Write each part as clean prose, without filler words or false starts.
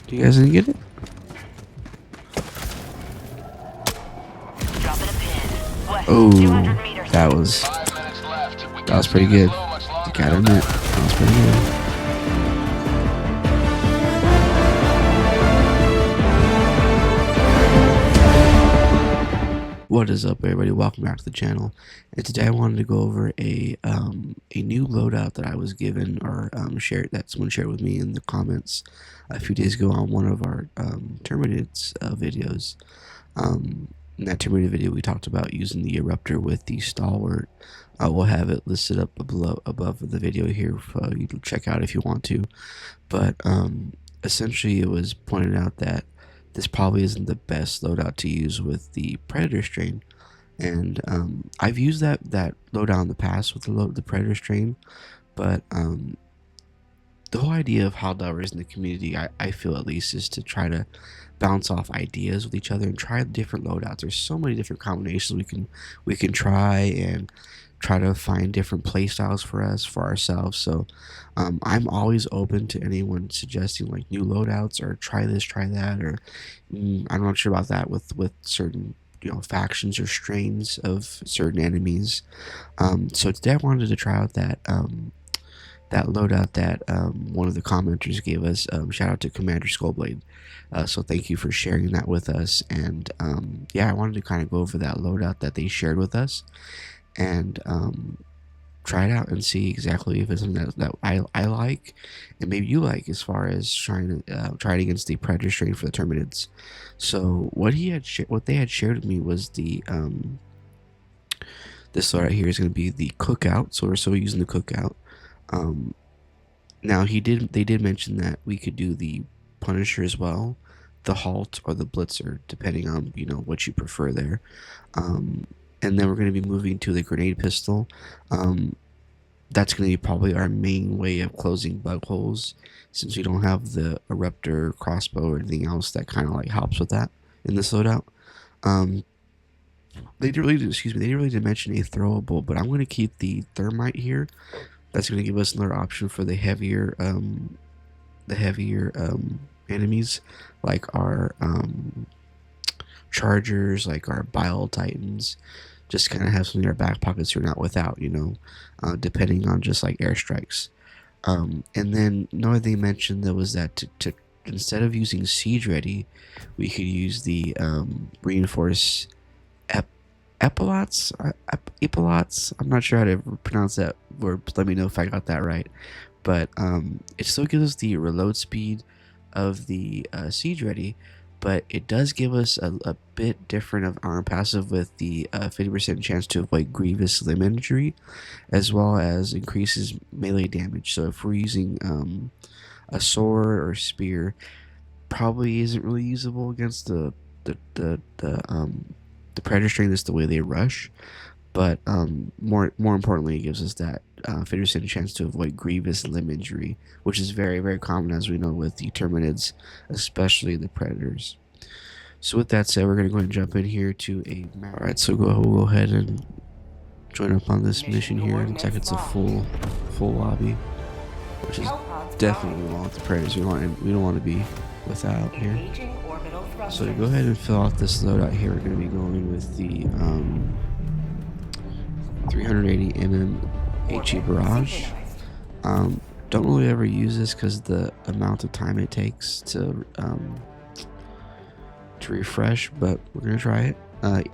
You guys didn't get it? Oh, that was pretty good. You gotta admit, that was pretty good. What is up, everybody? Welcome back to the channel. And today I wanted to go over a new loadout that I was given or shared, that someone shared with me in the comments a few days ago on one of our terminids videos. In that terminid video, we talked about using the eruptor with the Stalwart. We'll have it listed up above the video here for you to check out if you want to. But essentially, it was pointed out that this probably isn't the best loadout to use with the Predator strain, and I've used that loadout in the past with the Predator strain, but the whole idea of Helldivers in the community, I feel at least, is to try to bounce off ideas with each other and try different loadouts. There's so many different combinations we can try and try to find different play styles for ourselves. So I'm always open to anyone suggesting like new loadouts or try this, try that, or I'm not sure about that with certain factions or strains of certain enemies. So today I wanted to try out that loadout that one of the commenters gave us. Shout out to Commander Skullblade. So thank you for sharing that with us. And yeah, I wanted to kind of go over that loadout that they shared with us and try it out and see exactly if it's something that I like and maybe you like, as far as trying to try it against the Predator strain for the terminids. So what they had shared with me was the this loadout here is going to be the Cookout. So we're still using the Cookout. Now they did mention that we could do the Punisher as well, the Halt, or the Blitzer, depending on what you prefer there. And then we're going to be moving to the grenade pistol. That's going to be probably our main way of closing bug holes, since we don't have the eruptor, crossbow, or anything else that kind of like helps with that in this loadout. They didn't really mention a throwable, but I'm going to keep the thermite here. That's going to give us another option for the heavier enemies, like our chargers, like our bile titans. Just kind of have something in our back pockets you're not without, depending on just like airstrikes. And then another thing mentioned that was that to instead of using siege ready, we could use the reinforced epaulets. I'm not sure how to pronounce that word. Let me know if I got that right. But it still gives us the reload speed of the siege ready, but it does give us a bit different of armor passive with the 50% chance to avoid grievous limb injury, as well as increases melee damage. So if we're using a sword or spear, probably isn't really usable against the Predator strain. Is the way they rush, but more importantly, it gives us that 50% chance to avoid grievous limb injury, which is very, very common, as we know, with the terminids, especially the predators. So with that said, we're going to go ahead and jump in here to a map. Alright, so we'll go ahead and join up on this mission here. It looks like it's a full lobby, which is definitely what we want with the predators. We don't want to be without here. So to go ahead and fill out this loadout here, we're going to be going with the 380 mm HE barrage. Don't really ever use this because the amount of time it takes to refresh, but we're gonna try it.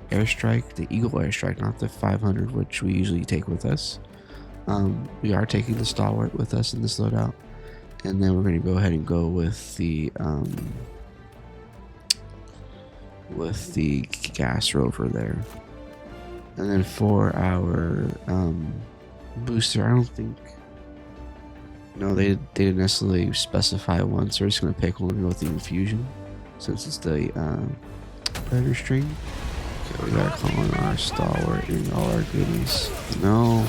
Airstrike, the Eagle airstrike, not the 500, which we usually take with us. We are taking the Stalwart with us in this loadout, and then we're gonna go ahead and go with the gas rover there. And then for our booster, I don't think, no, they didn't necessarily specify one, so we're just going to pick one with the infusion, since it's the Predator string. Okay, we gotta call on our Stalwart and all our goodies. No.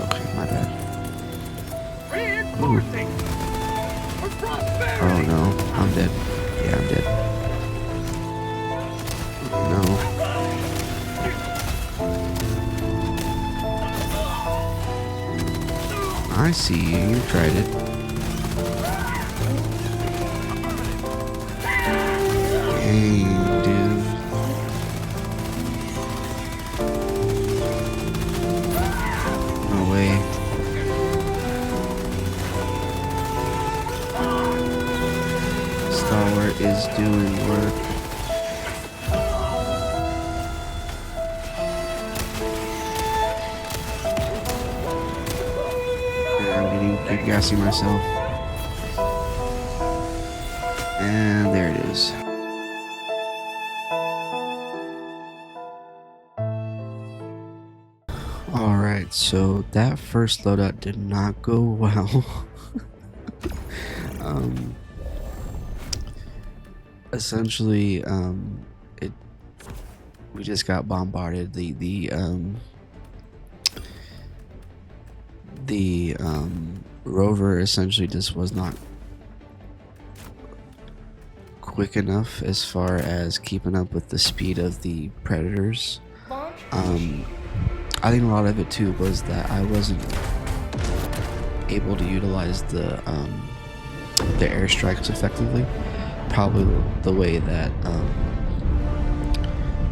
Okay, my bad. I see you. You tried it. Hey, dude. No way. Stalwart is doing work. Keep gassing myself. And there it is. Alright, so that first loadout did not go well. Essentially, we just got bombarded. The rover essentially just was not quick enough as far as keeping up with the speed of the predators. I think a lot of it too was that I wasn't able to utilize the airstrikes effectively. Probably the way that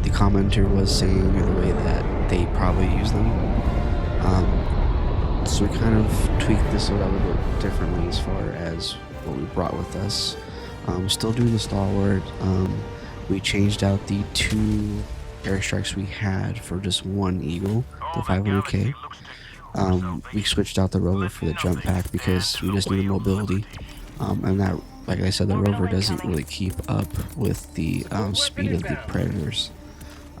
the commenter was saying, or the way that they probably use them. So we kind of tweaked this a little bit differently as far as what we brought with us. Still doing the Stalwart. We changed out the 2 airstrikes we had for just 1 Eagle, the 500K. We switched out the rover for the jump pack because we just needed mobility. And that, like I said, the rover doesn't really keep up with the speed of the predators.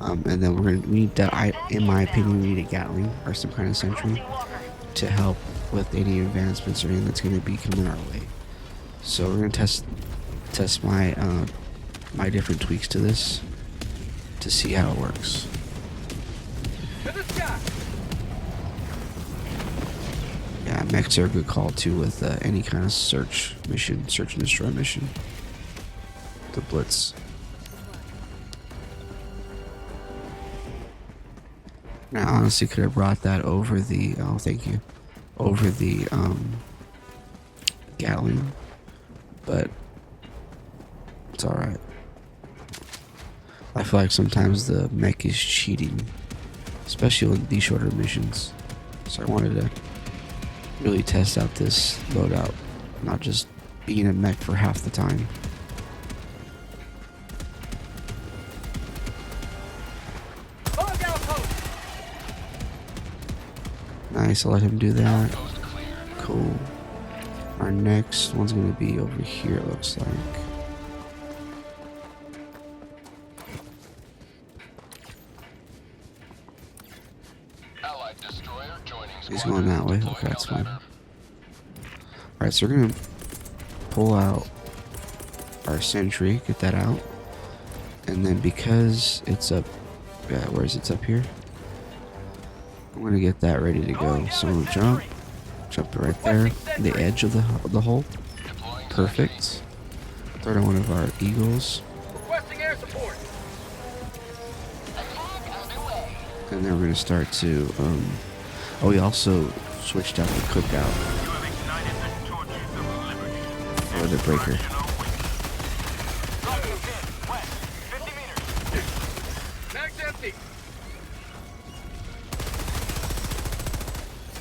And then we need to, in my opinion, we need a Gatling or some kind of sentry to help with any advancements or anything that's going to be coming our way. So we're going to test my my different tweaks to this to see how it works. Yeah, mechs are a good call too with any kind of search and destroy mission. The blitz. I honestly could have brought that over the over the Gatling, but it's alright. I feel like sometimes the mech is cheating, especially in these shorter missions. So I wanted to really test out this loadout, not just being a mech for half the time. Nice, I'll let him do that. Cool. Our next one's gonna be over here, it looks like. He's going that way. Okay, that's fine. Alright, so we're gonna pull out our sentry, get that out. And then because it's up, yeah, where is it? It's up here. I'm gonna get that ready to go. So I'm gonna jump it right there, the edge of the hole. Perfect. Throw down one of our eagles. And then we're gonna start to oh, we also switched out the cookout for the breaker.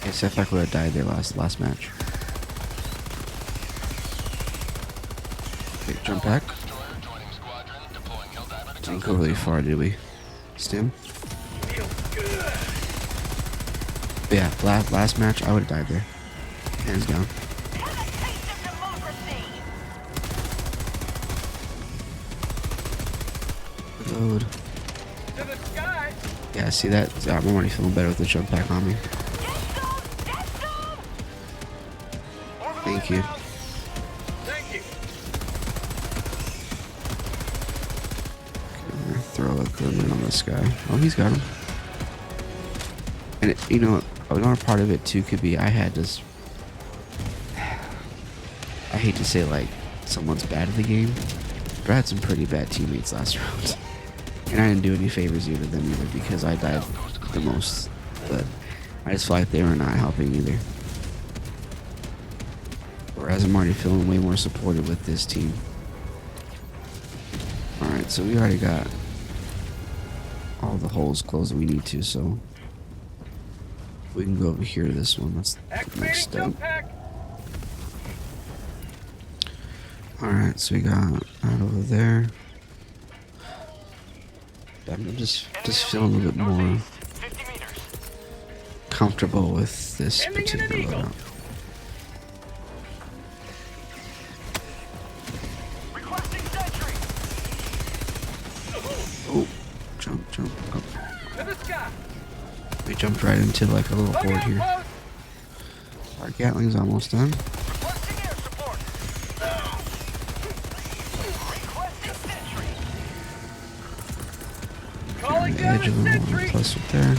Except I could have died there last match. Okay, jump back. Didn't go really far, did we? Stim? But yeah, last match I would have died there. Hands down. Load. Yeah, see that? I'm already feeling better with the jump pack on me. Thank you. Okay, throw a terminid on this guy. Oh, he's got him. And you know, another part of it too could be I had this. I hate to say like someone's bad at the game, but I had some pretty bad teammates last round, and I didn't do any favors either to them either because I died the most. But I just feel like they were not helping either. Whereas I'm already feeling way more supported with this team. Alright, so we already got all the holes closed that we need to, so we can go over here to this one. That's the next step. Alright, so we got that over there. I'm just feeling a little bit more comfortable with this particular loadout. Oh, jump up. We jumped right into like a little horde here. Our Gatling's almost done. On the edge of the one plus up there.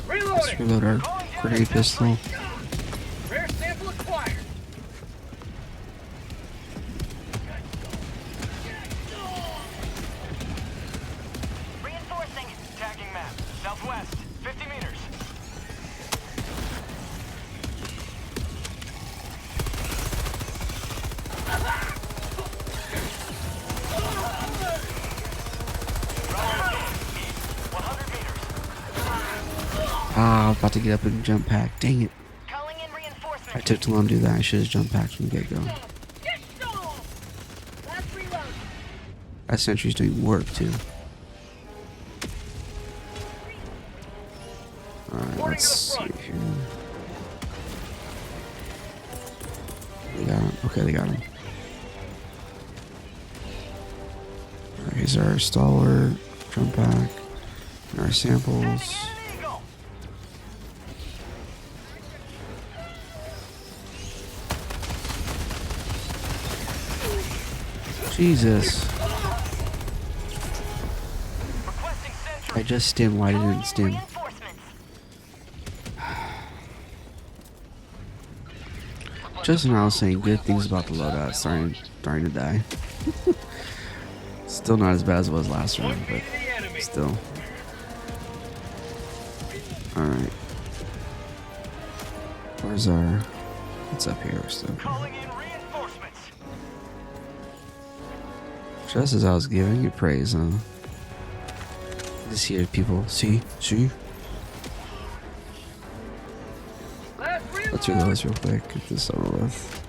Let's reload our grenade pistol. Rare sample acquired. Reinforcing. Tagging map. Southwest. 50 meters. Ah, I was about to get up and jump pack. Dang it. Calling in reinforcements. I took too long to do that. I should have jump packed from the get-go. That sentry's doing work, too. Alright, let's see here. They got him. Okay, they got him. Alright, here's our Stalwart, jump pack, and our samples. Jesus. I just stimmed. Why didn't it stim? Just when I was saying good things about the loadout, starting to die. Still not as bad as it was last round, but still. Alright. Where's our... What's up here? Still. Just as I was giving you praise, huh? Just hear people. See? Let's do this real quick. Get this over with.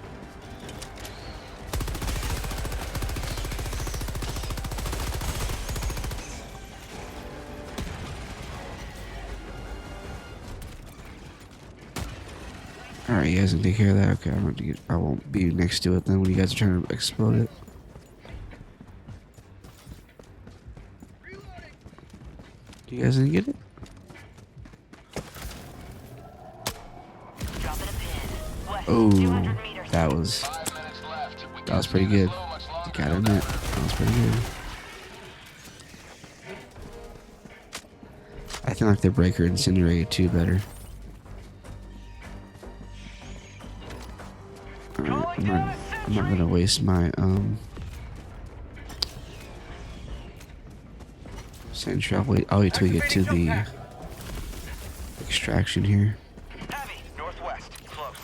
Alright, you guys can take care of that. Okay, I won't be next to it then when you guys are trying to explode it. You guys didn't get it? Oh, that was pretty good. You gotta admit, that was pretty good. I think I like the Breaker Incendiary too better. Alright, I'm not gonna waste my sentry. I'll wait till we get to the extraction here. Heavy, northwest, close.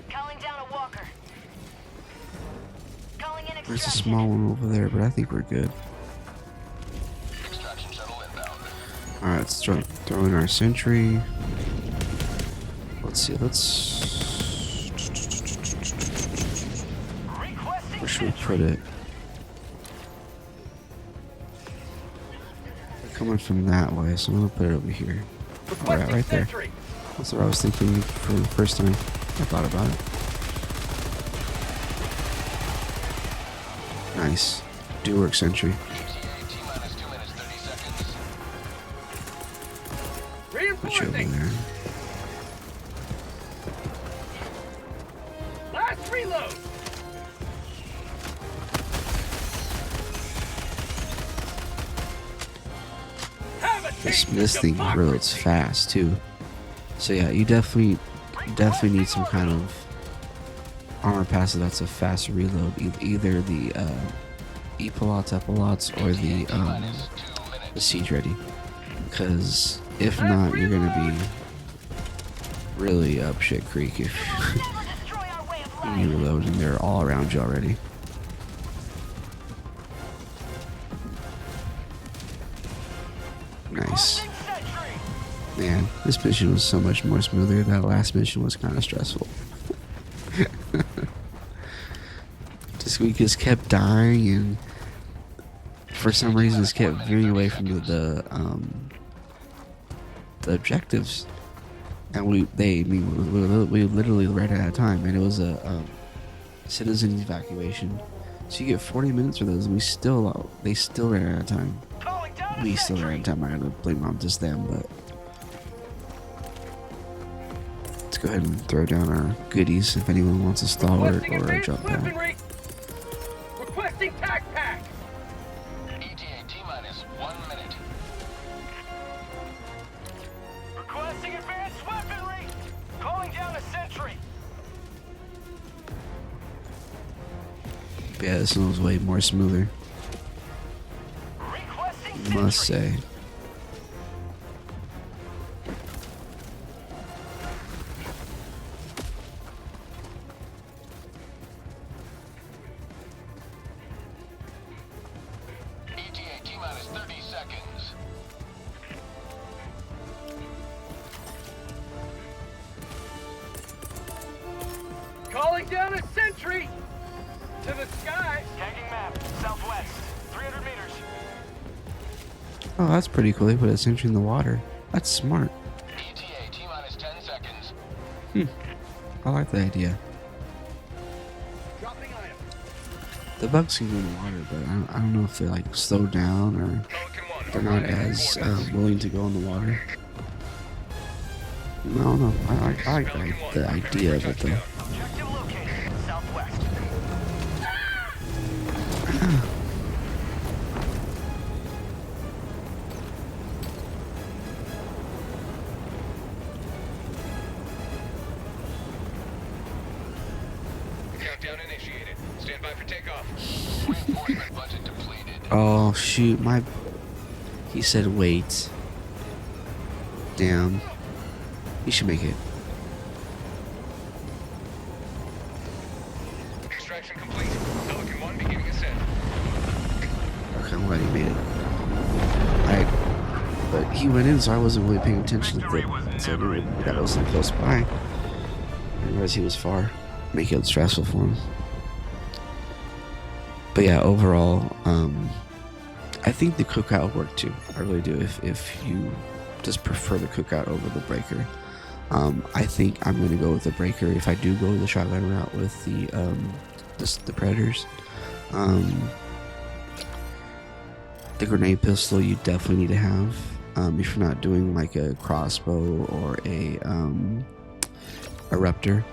Calling down a walker. Calling in There's a small one over there, but I think we're good. Alright, let's throw in our sentry. Let's see, where should we put it? Coming from that way, so I'm gonna put it over here. Alright, right there. That's what I was thinking for the first time I thought about it. Nice. Do work, sentry. Put you over there. Last reload. This thing reloads fast too. So yeah, you definitely need some kind of armor passive that's a fast reload, either the epilots, epilots, or the siege ready. Because if not, you're gonna be really up shit creek if you reload and they're all around you already. Nice. Man, this mission was so much more smoother. That last mission was kind of stressful. We just kept dying, and for some reason, just kept veering away from the objectives. And we literally ran out of time, and it was a citizen evacuation. So you get 40 minutes for those, and they still ran out of time. We still ran out of time. I gotta blame it on just them, but let's go ahead and throw down our goodies if anyone wants a Stalwart or a jump pad. Requesting tac pack. ETA T-minus 1 minute. Requesting advanced weaponry. Calling down a sentry. Yeah, this one was way more smoother, Requesting must sentry. say. ETA T-minus 30 seconds. Calling down a sentry. To the sky. Tagging map. Southwest. 300 meters. Oh, that's pretty cool. They put a sentry in the water. That's smart. ETA T-minus 10 seconds. I like the idea. Dropping item. The bugs can go in the water, but I don't know if they're like slowed down or they're not as willing to go in the water. I don't know. I like the idea of it though. Objective located. Southwest. Countdown initiated. Stand by for takeoff. Reinforcement budget depleted. Oh shoot, he said wait. Damn. He should make it. Extraction complete. Pelican 1 beginning ascent. Okay, I'm glad he made it. But he went in, so I wasn't really paying attention to that wasn't close by. I didn't realize he was far. Make it stressful for him. But yeah, overall, I think the cookout would work too. I really do. If you just prefer the cookout over the breaker, I think I'm going to go with the breaker. If I do go the shotgun route with the predators, the grenade pistol you definitely need to have. If you're not doing like a crossbow or a Raptor,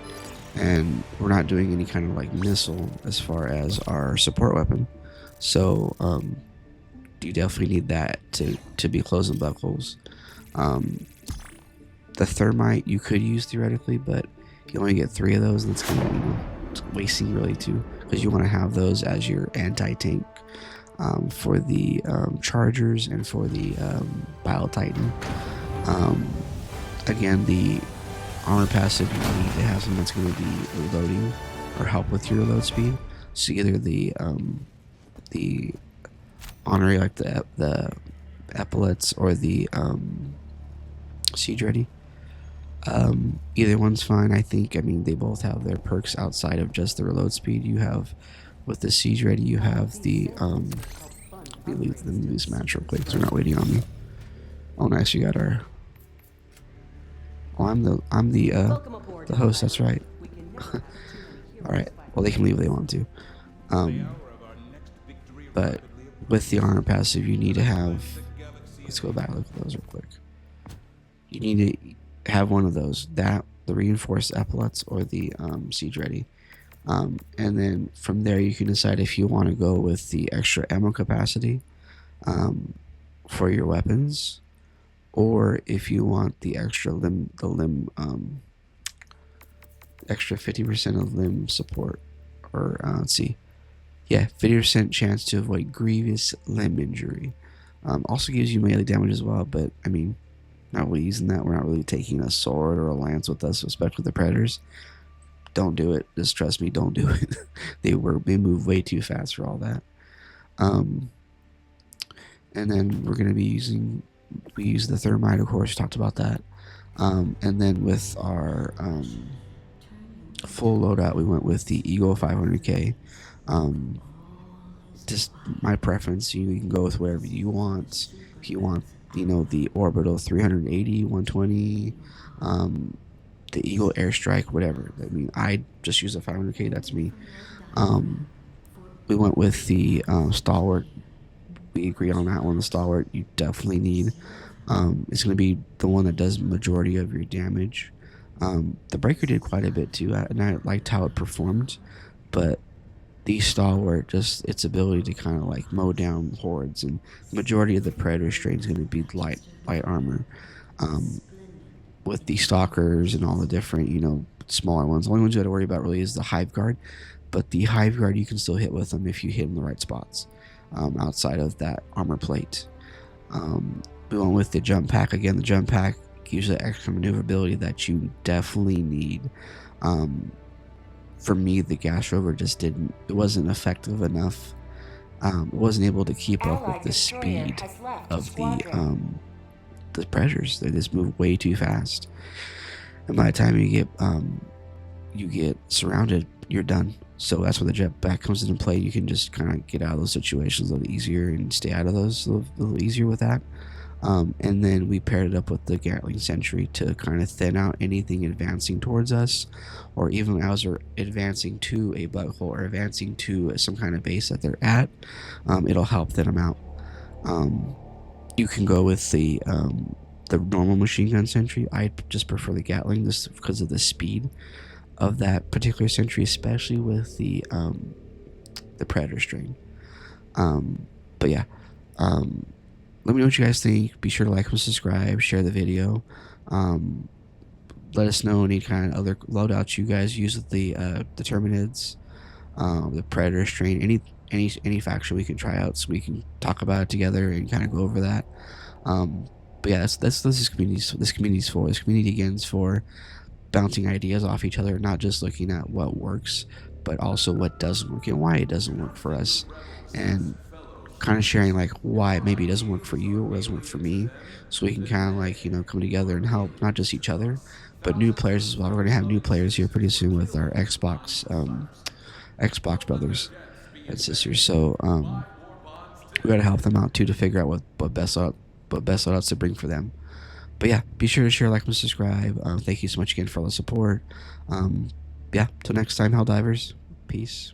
and we're not doing any kind of like missile as far as our support weapon, so you definitely need that to be closing buckles. The thermite you could use theoretically, but you only get 3 of those, and it's kind of wasting really too, because you want to have those as your anti-tank for the chargers and for the Bile Titan. Again, the armor passive, you need to have something that's going to be reloading or help with your reload speed. So either the honorary, like the epaulets, or the siege ready. Either one's fine. I mean, they both have their perks outside of just the reload speed. You have, with the siege ready, you have the let me leave this match real quick because they're not waiting on me. Oh nice, you got our I'm the host, that's right. Alright, well they can leave if they want to. But with the armor passive you need to have, let's go back, look at those real quick. You need to have one of those, the reinforced epaulets or the siege ready. And then from there you can decide if you want to go with the extra ammo capacity for your weapons, or if you want the extra extra 50% of limb support, or let's see, yeah, 50% chance to avoid grievous limb injury. Also gives you melee damage as well, but I mean, not really using that. We're not really taking a sword or a lance with us, especially with the predators. Don't do it. Just trust me, don't do it. They move way too fast for all that. Um, and then we're gonna be we use the thermite, of course. We talked about that. And then with our full loadout, we went with the Eagle 500K. Just my preference. You can go with whatever you want. If you want, the orbital 380, 120, the Eagle airstrike, whatever. I mean, I just use a 500K. That's me. We went with the Stalwart. We agreed on that one. The Stalwart you definitely need. It's going to be the one that does majority of your damage. The Breaker did quite a bit too, and I liked how it performed, but the Stalwart, just its ability to kind of like mow down hordes, and the majority of the Predator strain is going to be light armor. With the Stalkers and all the different, smaller ones, the only ones you got to worry about really is the Hive Guard, but the Hive Guard you can still hit with them if you hit in the right spots, outside of that armor plate. We went with the Jump Pack again. The Jump Pack gives you the extra maneuverability that you definitely need. For me, the Gas Rover just it wasn't effective enough. It wasn't able to keep up with the speed of the Predators. They just move way too fast, and by the time you get surrounded, you're done. So that's where the jetpack comes into play. You can just kind of get out of those situations a little easier and stay out of those a little easier with that. And then we paired it up with the Gatling Sentry to kind of thin out anything advancing towards us, or even as we're advancing to a butthole or advancing to some kind of base that they're at. It'll help thin them out. You can go with the normal machine gun sentry. I just prefer the Gatling just because of the speed of that particular sentry, especially with the Predator strain. But yeah. Let me know what you guys think. Be sure to like and subscribe, share the video. Let us know any kind of other loadouts you guys use with the terminids, the Predator strain, any faction we can try out, so we can talk about it together and kind of go over that. But yeah, that's this community's for. This community again is for bouncing ideas off each other, not just looking at what works, but also what doesn't work and why it doesn't work for us, and kind of sharing like why maybe it doesn't work for you or doesn't work for me, so we can kind of like come together and help not just each other but new players as well. We're gonna have new players here pretty soon with our Xbox brothers and sisters, so we gotta help them out too to figure out what best loadouts to bring for them. But yeah, be sure to share, like, and subscribe. Thank you so much again for all the support. Yeah, till next time, Helldivers. Peace.